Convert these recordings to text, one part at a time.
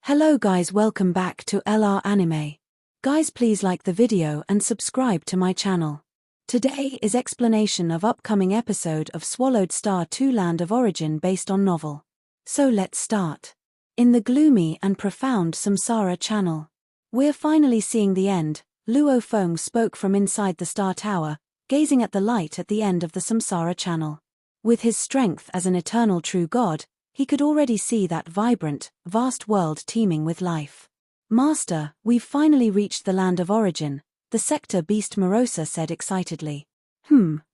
Hello guys, welcome back to LR Anime. Guys, please like the video and subscribe to my channel. Today is explanation of upcoming episode of Swallowed Star 2 Land of Origin based on novel. So let's start. In the gloomy and profound Samsara channel. We're finally seeing the end. Luo Feng spoke from inside the Star Tower, gazing at the light at the end of the Samsara channel. With his strength as an eternal true god, he could already see that vibrant, vast world teeming with life. Master, we've finally reached the land of origin, the sector beast Morosa said excitedly.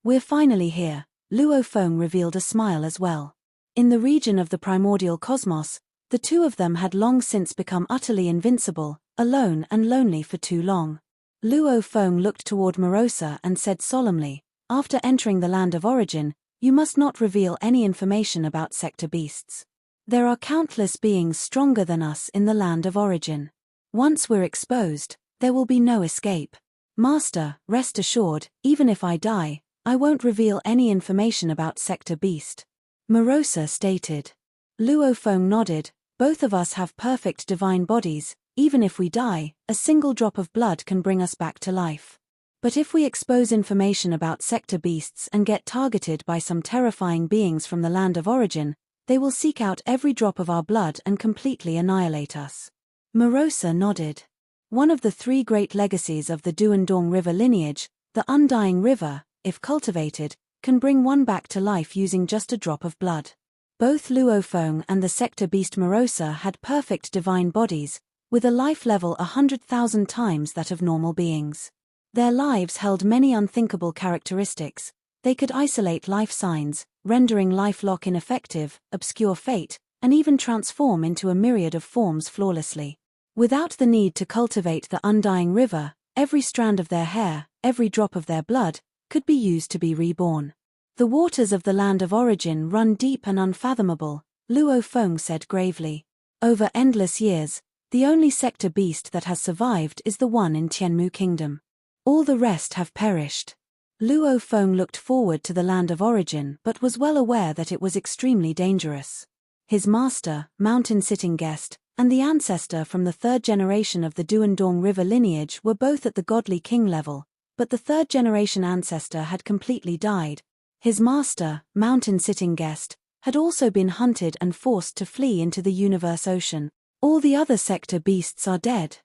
We're finally here, Luo Feng revealed a smile as well. In the region of the primordial cosmos, the two of them had long since become utterly invincible, alone and lonely for too long. Luo Feng looked toward Morosa and said solemnly, after entering the land of origin, you must not reveal any information about sector beasts. There are countless beings stronger than us in the land of origin. Once we're exposed, there will be no escape. Master, rest assured, even if I die, I won't reveal any information about sector beast. Morosa stated. Luo Feng nodded, both of us have perfect divine bodies, even if we die, a single drop of blood can bring us back to life. But if we expose information about sector beasts and get targeted by some terrifying beings from the land of origin, they will seek out every drop of our blood and completely annihilate us. Morosa nodded. One of the three great legacies of the Duandong River lineage, the Undying River, if cultivated, can bring one back to life using just a drop of blood. Both Luo Feng and the sector beast Morosa had perfect divine bodies, with a life level 100,000 times that of normal beings. Their lives held many unthinkable characteristics. They could isolate life signs, rendering life lock ineffective, obscure fate, and even transform into a myriad of forms flawlessly. Without the need to cultivate the Undying River, every strand of their hair, every drop of their blood, could be used to be reborn. The waters of the land of origin run deep and unfathomable, Luo Feng said gravely. Over endless years, the only sector beast that has survived is the one in Tianmu Kingdom. All the rest have perished. Luo Feng looked forward to the land of origin but was well aware that it was extremely dangerous. His master, Mountain Sitting Guest, and the ancestor from the third generation of the Duandong River lineage were both at the godly king level, but the third generation ancestor had completely died. His master, Mountain Sitting Guest, had also been hunted and forced to flee into the universe ocean. All the other sector beasts are dead.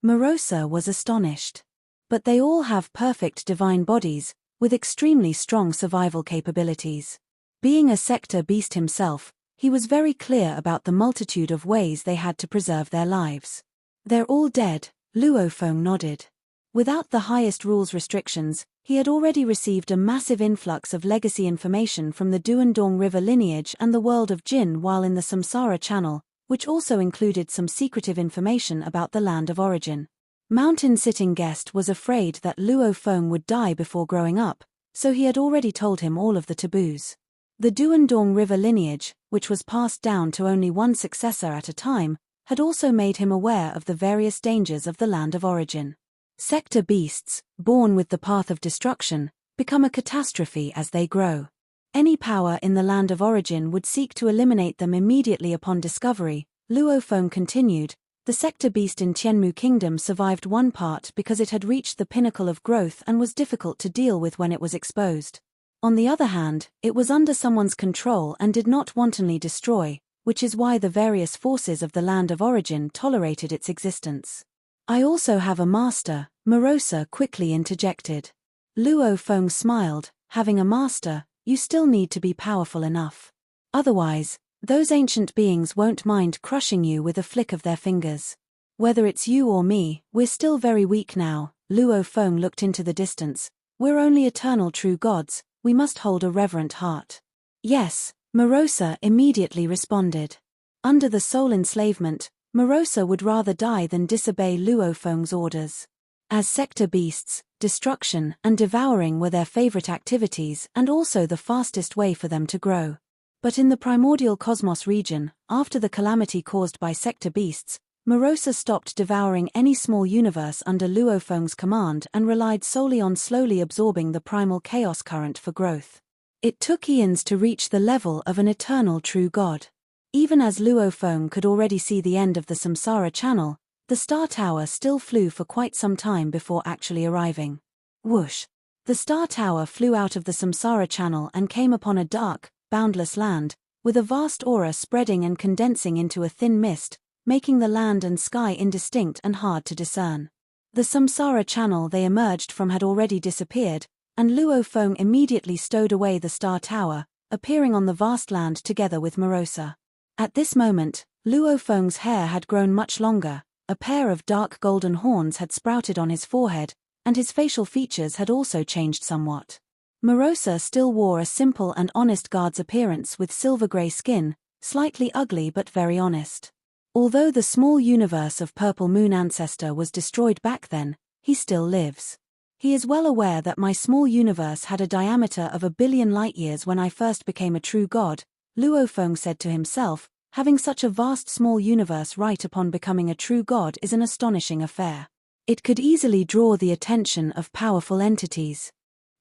Morosa was astonished. But they all have perfect divine bodies, with extremely strong survival capabilities. Being a sector beast himself, he was very clear about the multitude of ways they had to preserve their lives. They're all dead, Luo Feng nodded. Without the highest rules restrictions, he had already received a massive influx of legacy information from the Duandong River lineage and the world of Jin while in the Samsara channel, which also included some secretive information about the land of origin. Mountain Sitting Guest was afraid that Luo Feng would die before growing up, so he had already told him all of the taboos. The Duandong River lineage, which was passed down to only one successor at a time, had also made him aware of the various dangers of the land of origin. Sector beasts, born with the path of destruction, become a catastrophe as they grow. Any power in the land of origin would seek to eliminate them immediately upon discovery, Luo Feng continued. The sector beast in Tianmu Kingdom survived one part because it had reached the pinnacle of growth and was difficult to deal with when it was exposed. On the other hand, it was under someone's control and did not wantonly destroy, which is why the various forces of the land of origin tolerated its existence. I also have a master, Morosa quickly interjected. Luo Feng smiled, having a master, you still need to be powerful enough. Otherwise, those ancient beings won't mind crushing you with a flick of their fingers. Whether it's you or me, we're still very weak now, Luo Feng looked into the distance. We're only eternal true gods, we must hold a reverent heart. Yes, Morosa immediately responded. Under the soul enslavement, Morosa would rather die than disobey Luo Feng's orders. As sector beasts, destruction and devouring were their favorite activities and also the fastest way for them to grow. But in the primordial cosmos region, after the calamity caused by sector beasts, Morosa stopped devouring any small universe under Luo Feng's command and relied solely on slowly absorbing the primal chaos current for growth. It took eons to reach the level of an eternal true god. Even as Luo Feng could already see the end of the Samsara channel, the star tower still flew for quite some time before actually arriving. Whoosh! The star tower flew out of the Samsara channel and came upon a dark, boundless land, with a vast aura spreading and condensing into a thin mist, making the land and sky indistinct and hard to discern. The Samsara channel they emerged from had already disappeared, and Luo Feng immediately stowed away the star tower, appearing on the vast land together with Morosa. At this moment, Luo Feng's hair had grown much longer, a pair of dark golden horns had sprouted on his forehead, and his facial features had also changed somewhat. Morosa still wore a simple and honest guard's appearance with silver-grey skin, slightly ugly but very honest. Although the small universe of Purple Moon Ancestor was destroyed back then, he still lives. He is well aware that my small universe had a diameter of 1 billion light-years when I first became a true god, Luo Feng said to himself. Having such a vast small universe right upon becoming a true god is an astonishing affair. It could easily draw the attention of powerful entities.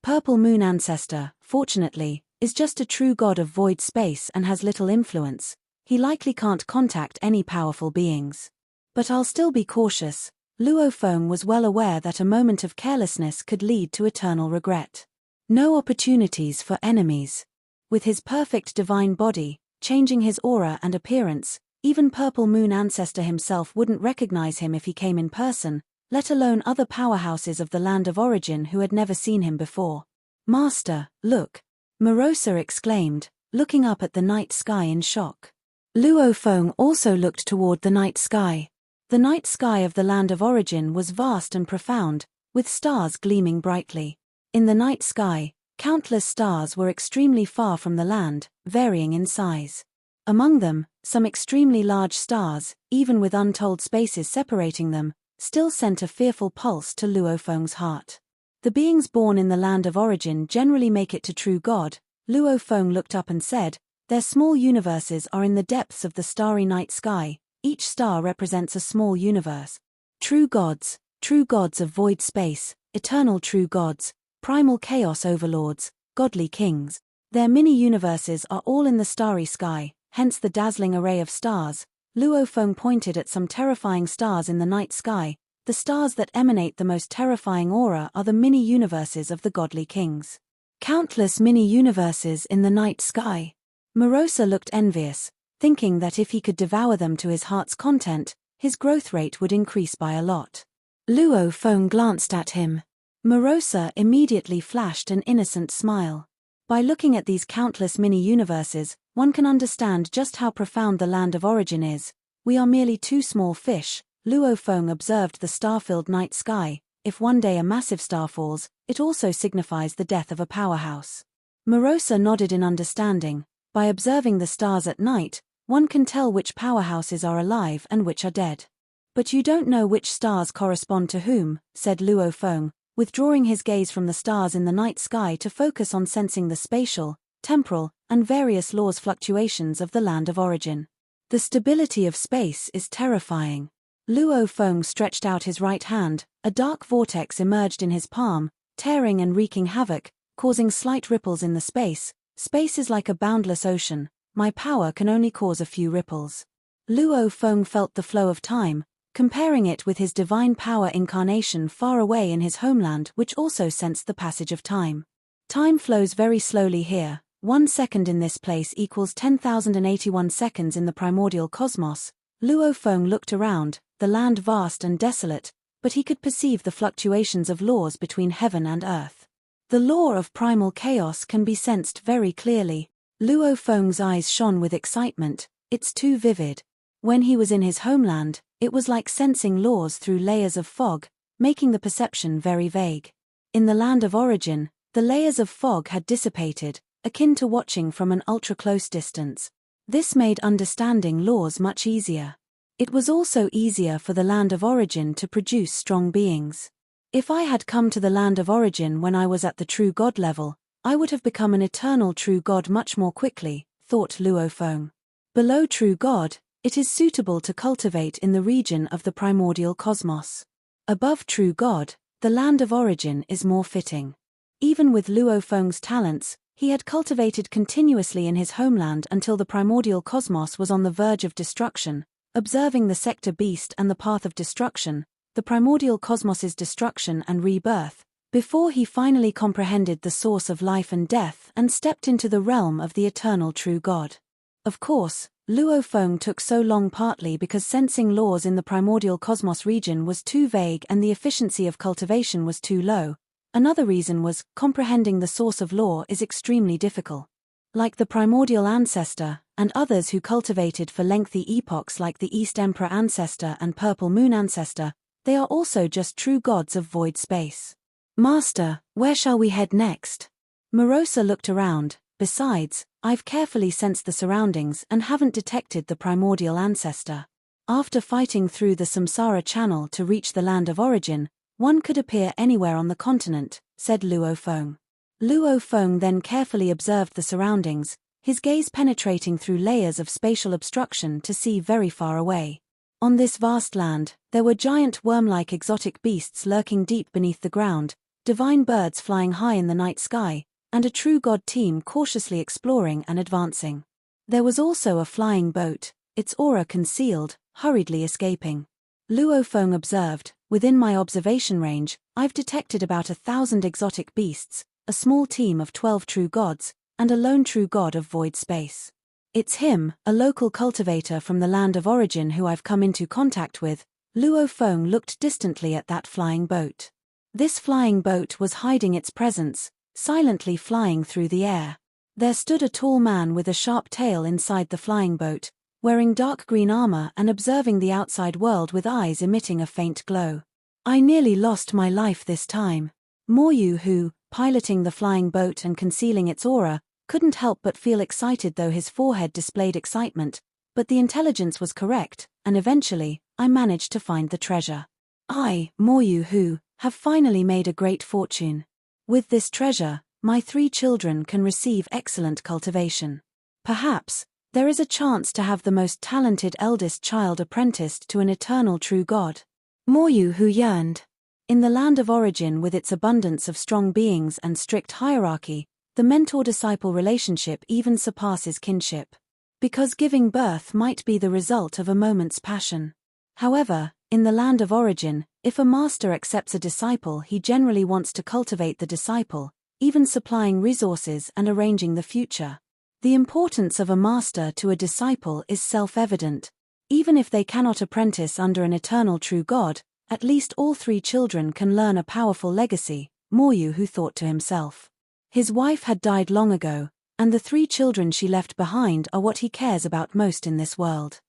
Purple Moon Ancestor, fortunately, is just a true god of void space and has little influence. He likely can't contact any powerful beings. But I'll still be cautious. Luo Feng was well aware that a moment of carelessness could lead to eternal regret. No opportunities for enemies. With his perfect divine body, changing his aura and appearance, even Purple Moon Ancestor himself wouldn't recognize him if he came in person, let alone other powerhouses of the land of origin who had never seen him before. "Master, look!" Morosa exclaimed, looking up at the night sky in shock. Luo Feng also looked toward the night sky. The night sky of the land of origin was vast and profound, with stars gleaming brightly. In the night sky, countless stars were extremely far from the land, varying in size. Among them, some extremely large stars, even with untold spaces separating them, still sent a fearful pulse to Luo Feng's heart. The beings born in the land of origin generally make it to true God. Luo Feng looked up and said, "Their small universes are in the depths of the starry night sky. Each star represents a small universe. True gods of void space, eternal true gods, primal chaos overlords, godly kings. Their mini-universes are all in the starry sky, hence the dazzling array of stars." Luo Feng pointed at some terrifying stars in the night sky. The stars that emanate the most terrifying aura are the mini-universes of the godly kings. Countless mini-universes in the night sky. Morosa looked envious, thinking that if he could devour them to his heart's content, his growth rate would increase by a lot. Luo Feng glanced at him. Morosa immediately flashed an innocent smile. By looking at these countless mini-universes, one can understand just how profound the land of origin is. We are merely two small fish. Luo Feng observed the star-filled night sky. If one day a massive star falls, it also signifies the death of a powerhouse. Morosa nodded in understanding. By observing the stars at night, one can tell which powerhouses are alive and which are dead. "But you don't know which stars correspond to whom," said Luo Feng, withdrawing his gaze from the stars in the night sky to focus on sensing the spatial, temporal, and various laws fluctuations of the land of origin. "The stability of space is terrifying." Luo Feng stretched out his right hand. A dark vortex emerged in his palm, tearing and wreaking havoc, causing slight ripples in the space. "Space is like a boundless ocean. My power can only cause a few ripples." Luo Feng felt the flow of time, comparing it with his divine power incarnation far away in his homeland, which also sensed the passage of time. "Time flows very slowly here. 1 second in this place equals 10,081 seconds in the primordial cosmos." Luo Feng looked around, the land vast and desolate, but he could perceive the fluctuations of laws between heaven and earth. The law of primal chaos can be sensed very clearly. Luo Feng's eyes shone with excitement. "It's too vivid." When he was in his homeland, it was like sensing laws through layers of fog, making the perception very vague. In the land of origin, the layers of fog had dissipated, akin to watching from an ultra-close distance. This made understanding laws much easier. It was also easier for the land of origin to produce strong beings. If I had come to the land of origin when I was at the true god level, I would have become an eternal true god much more quickly, thought Luo Feng. Below true god, it is suitable to cultivate in the region of the primordial cosmos. Above true god, the land of origin is more fitting. Even with Luo Feng's talents, He had cultivated continuously in his homeland until the primordial cosmos was on the verge of destruction, observing the sector beast and the path of destruction, the primordial cosmos's destruction and rebirth, before he finally comprehended the source of life and death and stepped into the realm of the eternal true God. Of course, Luo Feng took so long partly because sensing laws in the primordial cosmos region was too vague and the efficiency of cultivation was too low. Another reason was, comprehending the source of law is extremely difficult. Like the primordial ancestor, and others who cultivated for lengthy epochs like the East Emperor ancestor and Purple Moon ancestor, they are also just true gods of void space. Master, where shall we head next? Morosa looked around. Besides, I've carefully sensed the surroundings and haven't detected the primordial ancestor. After fighting through the Samsara channel to reach the land of origin, one could appear anywhere on the continent, said Luo Feng. Luo Feng then carefully observed the surroundings, his gaze penetrating through layers of spatial obstruction to see very far away. On this vast land, there were giant worm-like exotic beasts lurking deep beneath the ground, divine birds flying high in the night sky, and a true god team cautiously exploring and advancing. There was also a flying boat, its aura concealed, hurriedly escaping. Luo Feng observed, within my observation range, I've detected about 1,000 exotic beasts, a small team of 12 true gods, and a lone true god of void space. It's him, a local cultivator from the land of origin who I've come into contact with. Luo Feng looked distantly at that flying boat. This flying boat was hiding its presence, silently flying through the air. There stood a tall man with a sharp tail inside the flying boat, wearing dark green armor and observing the outside world with eyes emitting a faint glow. I nearly lost my life this time. Moryu, who, piloting the flying boat and concealing its aura, couldn't help but feel excited though his forehead displayed excitement, but the intelligence was correct, and eventually, I managed to find the treasure. I, Moryu, who, have finally made a great fortune. With this treasure, my 3 children can receive excellent cultivation. Perhaps, there is a chance to have the most talented eldest child apprenticed to an eternal true god. Moryu, who yearned. In the land of origin with its abundance of strong beings and strict hierarchy, the mentor-disciple relationship even surpasses kinship. Because giving birth might be the result of a moment's passion. However, in the land of origin, if a master accepts a disciple, he generally wants to cultivate the disciple, even supplying resources and arranging the future. The importance of a master to a disciple is self-evident. Even if they cannot apprentice under an eternal true god, at least all 3 children can learn a powerful legacy, Moryu who thought to himself. His wife had died long ago, and the 3 children she left behind are what he cares about most in this world.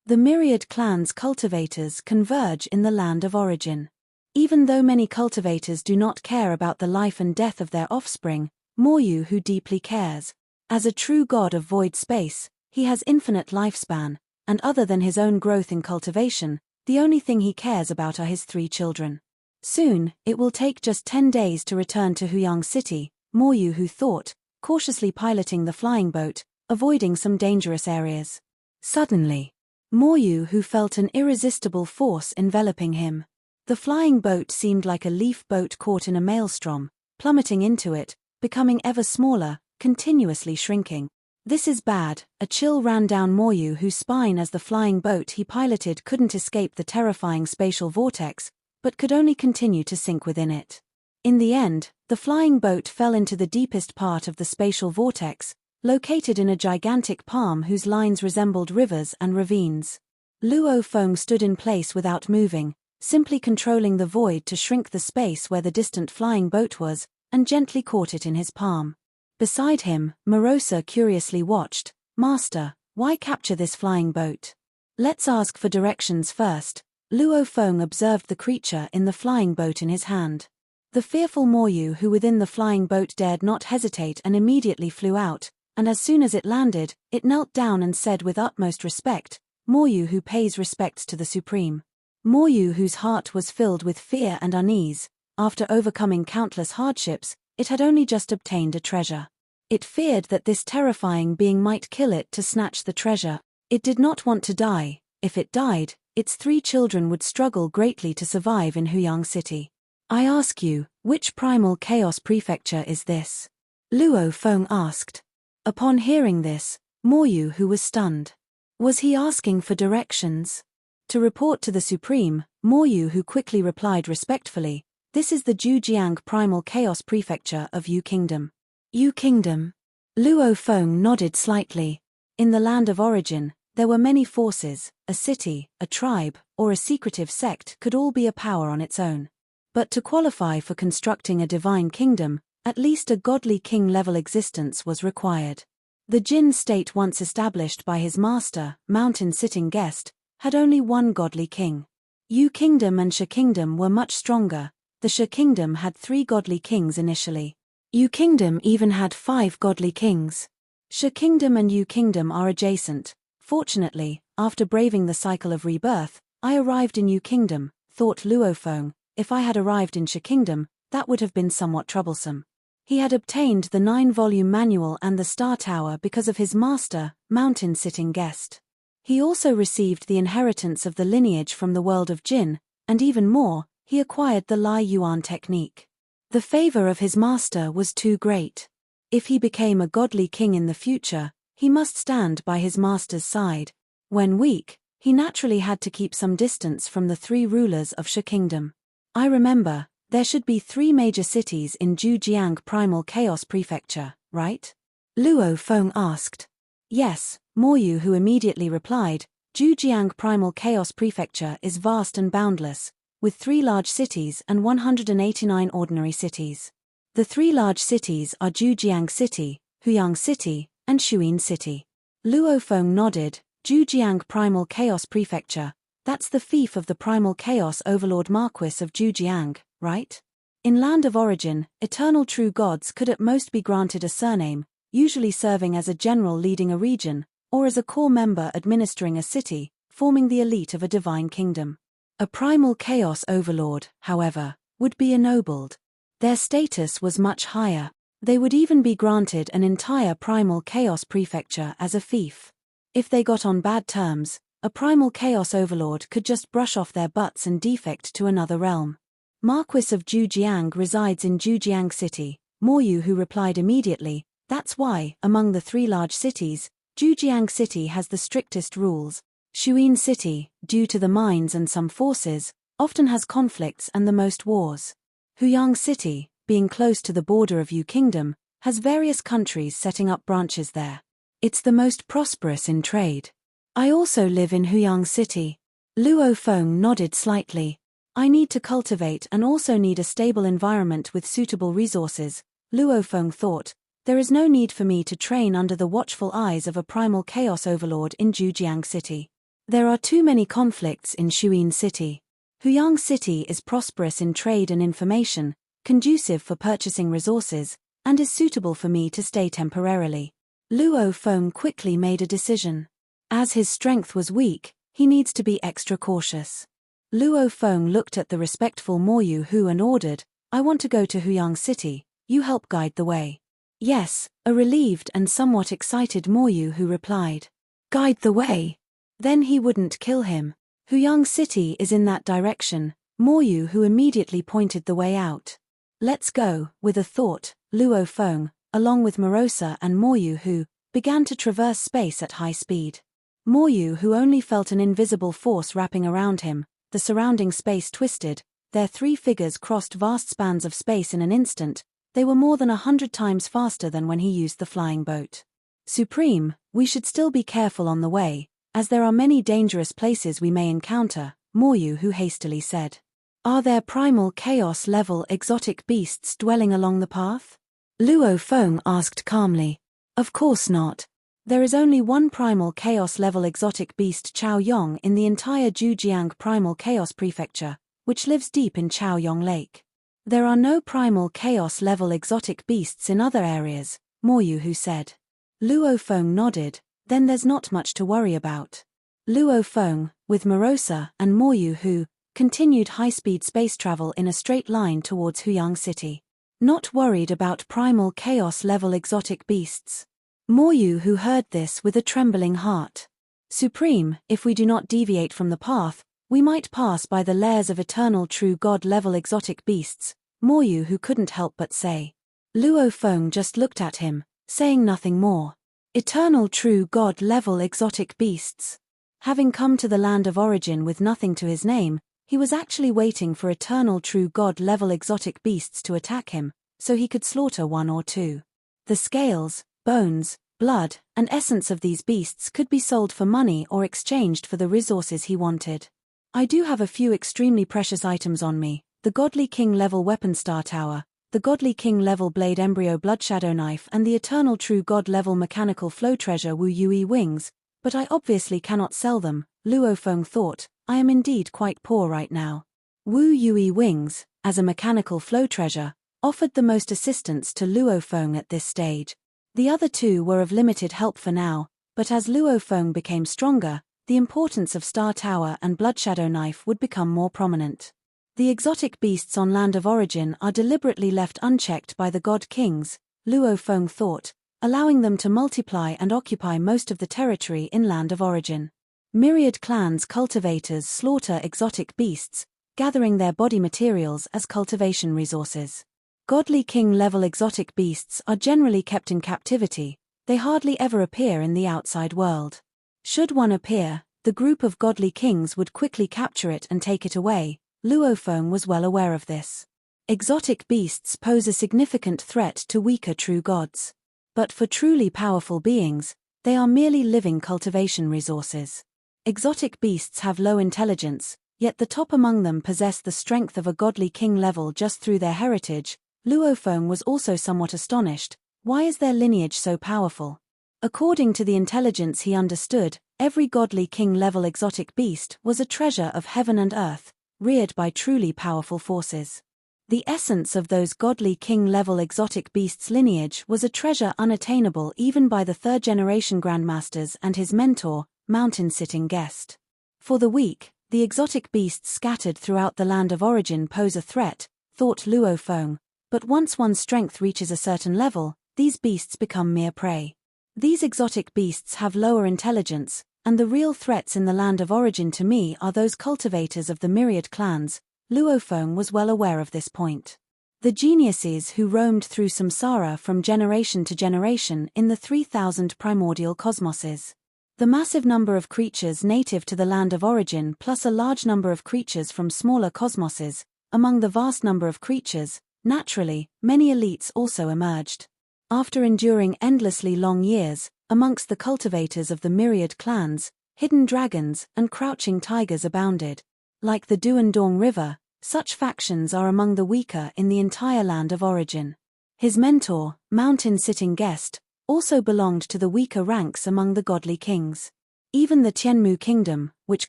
The myriad clans cultivators converge in the land of origin. Even though many cultivators do not care about the life and death of their offspring, Moryu who deeply cares. As a true god of void space, he has infinite lifespan, and other than his own growth in cultivation, the only thing he cares about are his 3 children. Soon, it will take just 10 days to return to Huyang City, Moryu who thought, cautiously piloting the flying boat, avoiding some dangerous areas. Suddenly, Moryu who felt an irresistible force enveloping him. The flying boat seemed like a leaf boat caught in a maelstrom, plummeting into it, becoming ever smaller, continuously shrinking. This is bad, a chill ran down Moryu whose spine as the flying boat he piloted couldn't escape the terrifying spatial vortex, but could only continue to sink within it. In the end, the flying boat fell into the deepest part of the spatial vortex, located in a gigantic palm whose lines resembled rivers and ravines. Luo Feng stood in place without moving, simply controlling the void to shrink the space where the distant flying boat was, and gently caught it in his palm. Beside him, Morosa curiously watched. Master, why capture this flying boat? Let's ask for directions first. Luo Feng observed the creature in the flying boat in his hand. The fearful Moryu who within the flying boat dared not hesitate and immediately flew out, and as soon as it landed, it knelt down and said with utmost respect, Moryu who pays respects to the Supreme. Moryu whose heart was filled with fear and unease. After overcoming countless hardships, it had only just obtained a treasure. It feared that this terrifying being might kill it to snatch the treasure. It did not want to die. If it died, its 3 children would struggle greatly to survive in Huyang City. I ask you, which primal chaos prefecture is this? Luo Feng asked. Upon hearing this, Moyu Hu was stunned. Was he asking for directions? To report to the Supreme, Moyu Hu quickly replied respectfully, "This is the Zhujiang Primal Chaos Prefecture of Yu Kingdom." Yu Kingdom? Luo Feng nodded slightly. In the land of origin, there were many forces. A city, a tribe, or a secretive sect could all be a power on its own. But to qualify for constructing a divine kingdom, at least a godly king-level existence was required. The Jin state, once established by his master, mountain-sitting guest, had only one godly king. Yu Kingdom and Shi Kingdom were much stronger. The Shi Kingdom had 3 godly kings initially. Yu Kingdom even had 5 godly kings. Shi Kingdom and Yu Kingdom are adjacent. Fortunately, after braving the cycle of rebirth, I arrived in Yu Kingdom, thought Luo Feng. If I had arrived in Shi Kingdom, that would have been somewhat troublesome. He had obtained the 9-volume manual and the Star Tower because of his master, mountain-sitting guest. He also received the inheritance of the lineage from the world of Jin, and even more, he acquired the Lai Yuan technique. The favor of his master was too great. If he became a godly king in the future, he must stand by his master's side. When weak, he naturally had to keep some distance from the 3 rulers of Shi Kingdom. I remember, there should be 3 major cities in Zhujiang Primal Chaos Prefecture, right? Luo Feng asked. Yes, Moyu Hu immediately replied, Zhujiang Primal Chaos Prefecture is vast and boundless, with 3 large cities and 189 ordinary cities. The 3 large cities are Zhujiang City, Huyang City, and Shuyin City. Luo Feng nodded. Zhujiang Primal Chaos Prefecture, that's the fief of the Primal Chaos Overlord Marquis of Zhujiang, right? In Land of Origin, eternal true gods could at most be granted a surname, usually serving as a general leading a region, or as a core member administering a city, forming the elite of a divine kingdom. A Primal Chaos Overlord, however, would be ennobled. Their status was much higher. They would even be granted an entire Primal Chaos Prefecture as a fief. If they got on bad terms, a Primal Chaos Overlord could just brush off their butts and defect to another realm. Marquis of Zhujiang resides in Zhujiang City, Moyu Hu replied immediately. That's why, among the 3 large cities, Zhujiang City has the strictest rules. Shuyin City, due to the mines and some forces, often has conflicts and the most wars. Huyang City, being close to the border of Yu Kingdom, has various countries setting up branches there. It's the most prosperous in trade. I also live in Huyang City. Luo Feng nodded slightly. I need to cultivate and also need a stable environment with suitable resources, Luo Feng thought. There is no need for me to train under the watchful eyes of a Primal Chaos Overlord in Zhujiang City. There are too many conflicts in Shuyin City. Huyang City is prosperous in trade and information, conducive for purchasing resources, and is suitable for me to stay temporarily. Luo Feng quickly made a decision. As his strength was weak, he needs to be extra cautious. Luo Feng looked at the respectful Moyu Hu and ordered, I want to go to Huyang City, you help guide the way. Yes, a relieved and somewhat excited Moyu Hu replied. Guide the way? Then he wouldn't kill him. Huyang City is in that direction, Moyu Hu immediately pointed the way out. Let's go, with a thought, Luo Feng, along with Morosa and Moyu Hu, began to traverse space at high speed. Moyu Hu only felt an invisible force wrapping around him. The surrounding space twisted, their 3 figures crossed vast spans of space in an instant. They were more than 100 times faster than when he used the flying boat. Supreme, we should still be careful on the way, as there are many dangerous places we may encounter, Moyu Hu hastily said. Are there Primal Chaos level exotic beasts dwelling along the path? Luo Feng asked calmly. Of course not. There is only one Primal Chaos level exotic beast Chaoyong in the entire Zhujiang Primal Chaos Prefecture, which lives deep in Chaoyong Lake. There are no Primal Chaos level exotic beasts in other areas, Moyu Hu said. Luo Feng nodded, then there's not much to worry about. Luo Feng, with Morosa and Moyu Hu, continued high-speed space travel in a straight line towards Huyang City. Not worried about Primal Chaos level exotic beasts. Moyu Hu heard this with a trembling heart. Supreme, if we do not deviate from the path, we might pass by the lairs of eternal true god level exotic beasts, Moyu Hu couldn't help but say. Luo Feng just looked at him, saying nothing more. Eternal true god level exotic beasts. Having come to the land of origin with nothing to his name, he was actually waiting for eternal true god level exotic beasts to attack him, so he could slaughter one or two. The scales, bones, blood, and essence of these beasts could be sold for money or exchanged for the resources he wanted. I do have a few extremely precious items on me: the Godly King level weapon star tower, the Godly King level blade embryo bloodshadow knife, and the eternal true god level mechanical flow treasure Wu Yui wings, but I obviously cannot sell them. Luo Feng thought, I am indeed quite poor right now. Wu Yui wings, as a mechanical flow treasure, offered the most assistance to Luo Feng at this stage. The other two were of limited help for now, but as Luo Feng became stronger, the importance of Star Tower and Bloodshadow Knife would become more prominent. The exotic beasts on Land of Origin are deliberately left unchecked by the God Kings, Luo Feng thought, allowing them to multiply and occupy most of the territory in Land of Origin. Myriad clans cultivators slaughter exotic beasts, gathering their body materials as cultivation resources. Godly King level exotic beasts are generally kept in captivity, they hardly ever appear in the outside world. Should one appear, the group of Godly Kings would quickly capture it and take it away. Luo Feng was well aware of this. Exotic beasts pose a significant threat to weaker true gods. But for truly powerful beings, they are merely living cultivation resources. Exotic beasts have low intelligence, yet the top among them possess the strength of a Godly King level just through their heritage. Luo Feng was also somewhat astonished. Why is their lineage so powerful? According to the intelligence he understood, every Godly King level exotic beast was a treasure of heaven and earth, reared by truly powerful forces. The essence of those Godly King level exotic beasts' lineage was a treasure unattainable even by the third-generation Grandmasters and his mentor, Mountain-Sitting Guest. For the weak, the exotic beasts scattered throughout the Land of Origin pose a threat, thought Luo Feng, but once one's strength reaches a certain level, these beasts become mere prey. These exotic beasts have lower intelligence, and the real threats in the Land of Origin to me are those cultivators of the myriad clans. Luo Feng was well aware of this point. The geniuses who roamed through samsara from generation to generation in the 3,000 primordial cosmoses. The massive number of creatures native to the Land of Origin plus a large number of creatures from smaller cosmoses. Among the vast number of creatures, naturally, many elites also emerged. After enduring endlessly long years, amongst the cultivators of the myriad clans, hidden dragons and crouching tigers abounded. Like the Duandong River, such factions are among the weaker in the entire Land of Origin. His mentor, Mountain-Sitting Guest, also belonged to the weaker ranks among the Godly Kings. Even the Tianmu Kingdom, which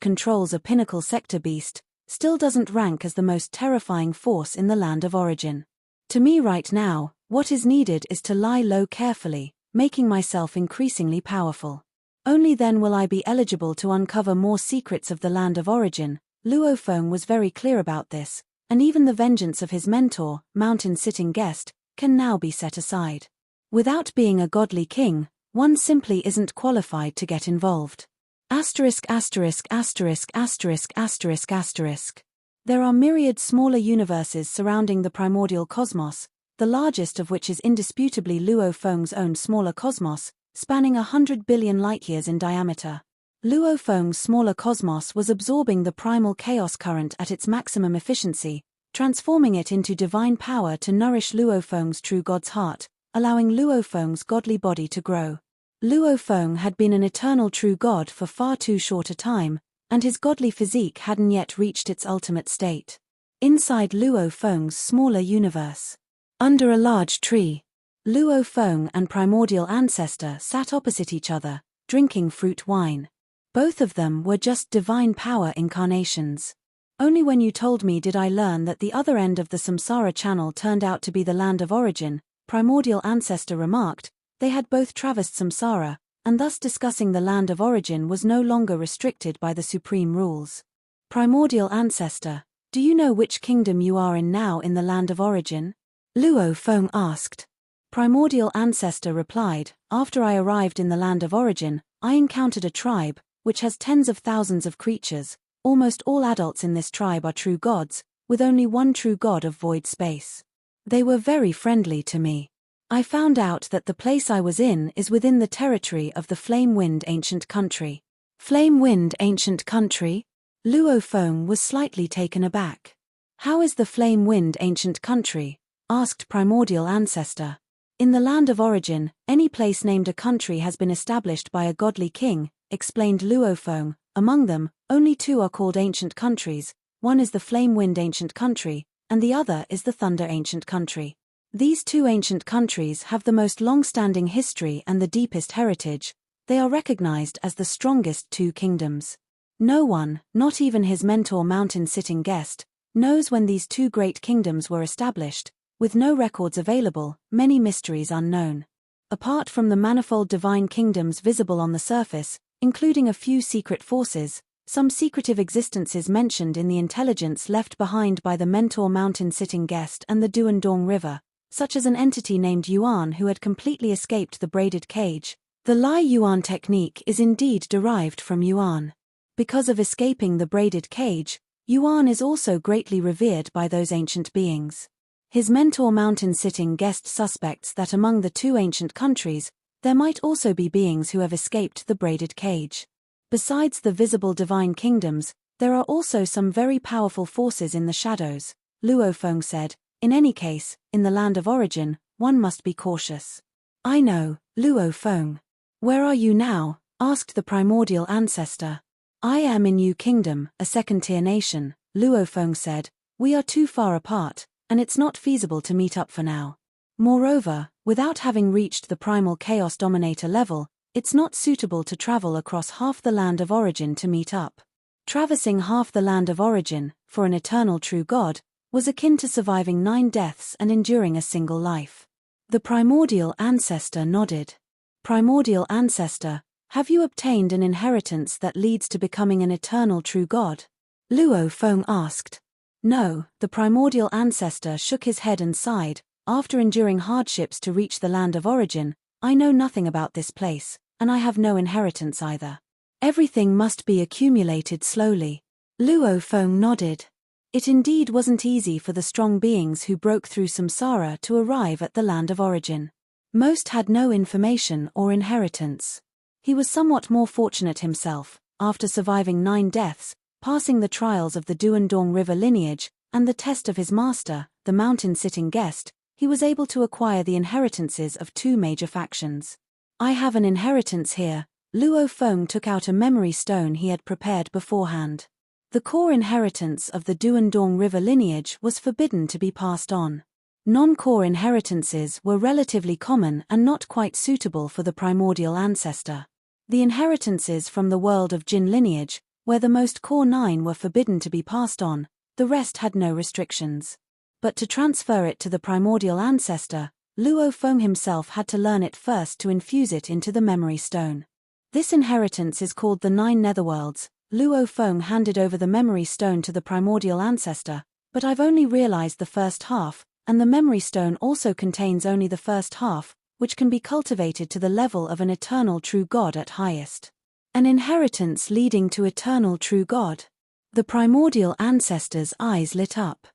controls a pinnacle sector beast, still doesn't rank as the most terrifying force in the Land of Origin. To me right now, what is needed is to lie low carefully, making myself increasingly powerful. Only then will I be eligible to uncover more secrets of the Land of Origin. Luo Feng was very clear about this, and even the vengeance of his mentor, Mountain-Sitting Guest, can now be set aside. Without being a Godly King, one simply isn't qualified to get involved. Asterisk asterisk asterisk asterisk asterisk asterisk. There are myriad smaller universes surrounding the primordial cosmos, the largest of which is indisputably Luo Feng's own smaller cosmos, spanning 100 billion light-years in diameter. Luo Feng's smaller cosmos was absorbing the primal chaos current at its maximum efficiency, transforming it into divine power to nourish Luo Feng's true god's heart, allowing Luo Feng's godly body to grow. Luo Feng had been an eternal true god for far too short a time, and his godly physique hadn't yet reached its ultimate state. Inside Luo Feng's smaller universe, under a large tree, Luo Feng and primordial ancestor sat opposite each other, drinking fruit wine. Both of them were just divine power incarnations. Only when you told me did I learn that the other end of the samsara channel turned out to be the Land of Origin, primordial ancestor remarked. They had both traversed samsara, and thus discussing the Land of Origin was no longer restricted by the supreme rules. Primordial ancestor, do you know which kingdom you are in now in the Land of Origin? Luo Feng asked. Primordial ancestor replied, after I arrived in the Land of Origin, I encountered a tribe, which has tens of thousands of creatures. Almost all adults in this tribe are true gods, with only one true god of void space. They were very friendly to me. I found out that the place I was in is within the territory of the Flame-Wind Ancient Country. Flame-Wind Ancient Country? Luo Feng was slightly taken aback. How is the Flame-Wind Ancient Country? Asked Primordial Ancestor. In the land of origin, any place named a country has been established by a godly king, explained Luo Feng. Among them, only two are called ancient countries, one is the Flame-Wind Ancient Country, and the other is the Thunder Ancient Country. These two ancient countries have the most long-standing history and the deepest heritage. They are recognized as the strongest two kingdoms. No one, not even his mentor mountain-sitting guest, knows when these two great kingdoms were established. With no records available, many mysteries unknown. Apart from the manifold divine kingdoms visible on the surface, including a few secret forces, some secretive existences mentioned in the intelligence left behind by the mentor mountain-sitting guest and the Duandong River, such as an entity named Yuan who had completely escaped the braided cage. The Lai Yuan technique is indeed derived from Yuan. Because of escaping the braided cage, Yuan is also greatly revered by those ancient beings. His mentor mountain-sitting guest suspects that among the two ancient countries, there might also be beings who have escaped the braided cage. Besides the visible divine kingdoms, there are also some very powerful forces in the shadows, Luo Feng said. In any case, in the land of origin, one must be cautious. I know, Luo Feng. Where are you now? Asked the primordial ancestor. I am in Yu Kingdom, a second-tier nation, Luo Feng said. We are too far apart, and it's not feasible to meet up for now. Moreover, without having reached the primal chaos dominator level, it's not suitable to travel across half the land of origin to meet up. Traversing half the land of origin, for an eternal true god, was akin to surviving 9 deaths and enduring a single life. The primordial ancestor nodded. Primordial ancestor, have you obtained an inheritance that leads to becoming an eternal true god? Luo Feng asked. No, the primordial ancestor shook his head and sighed. After enduring hardships to reach the land of origin, I know nothing about this place, and I have no inheritance either. Everything must be accumulated slowly. Luo Feng nodded. It indeed wasn't easy for the strong beings who broke through samsara to arrive at the land of origin. Most had no information or inheritance. He was somewhat more fortunate himself, after surviving 9 deaths, passing the trials of the Duandong River lineage, and the test of his master, the mountain-sitting guest, he was able to acquire the inheritances of 2 major factions. I have an inheritance here. Luo Feng took out a memory stone he had prepared beforehand. The core inheritance of the Duandong River lineage was forbidden to be passed on. Non-core inheritances were relatively common and not quite suitable for the primordial ancestor. The inheritances from the world of Jin lineage, where the most core 9 were forbidden to be passed on, the rest had no restrictions. But to transfer it to the primordial ancestor, Luo Feng himself had to learn it first to infuse it into the memory stone. This inheritance is called the 9 Netherworlds. Luo Feng handed over the memory stone to the primordial ancestor, but I've only realized the first half, and the memory stone also contains only the first half, which can be cultivated to the level of an eternal true god at highest. An inheritance leading to eternal true god. The primordial ancestor's eyes lit up.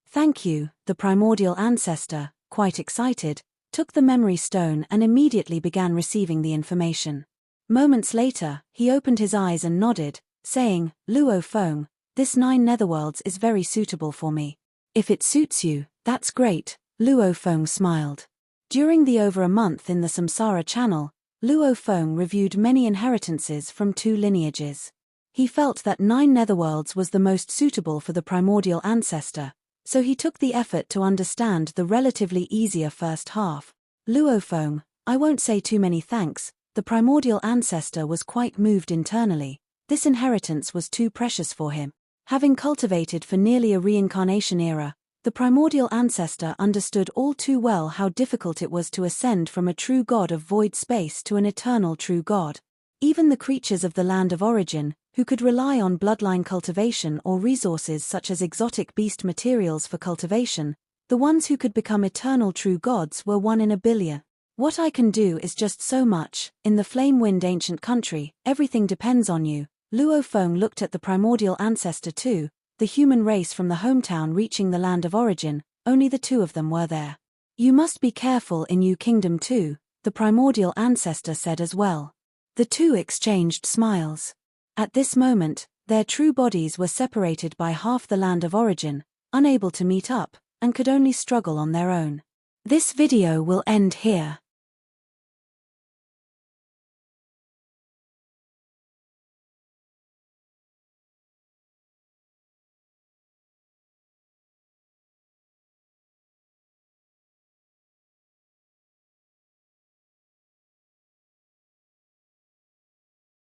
Thank you, the primordial ancestor, quite excited, took the memory stone and immediately began receiving the information. Moments later, he opened his eyes and nodded, saying, Luo Feng, this 9 Netherworlds is very suitable for me. If it suits you, that's great, Luo Feng smiled. During the over a month in the Samsara channel, Luo Feng reviewed many inheritances from 2 lineages. He felt that 9 Netherworlds was the most suitable for the primordial ancestor, so he took the effort to understand the relatively easier first half. Luo Feng, I won't say too many thanks, the primordial ancestor was quite moved internally. This inheritance was too precious for him. Having cultivated for nearly a reincarnation era, the primordial ancestor understood all too well how difficult it was to ascend from a true god of void space to an eternal true god. Even the creatures of the land of origin, who could rely on bloodline cultivation or resources such as exotic beast materials for cultivation, the ones who could become eternal true gods were 1 in a billion. What I can do is just so much. In the Flame-Wind Ancient Country, everything depends on you. Luo Feng looked at the primordial ancestor too. The human race from the hometown reaching the land of origin, only the 2 of them were there. You must be careful in you kingdom too, the primordial ancestor said as well. The two exchanged smiles. At this moment, their true bodies were separated by half the land of origin, unable to meet up, and could only struggle on their own. This video will end here.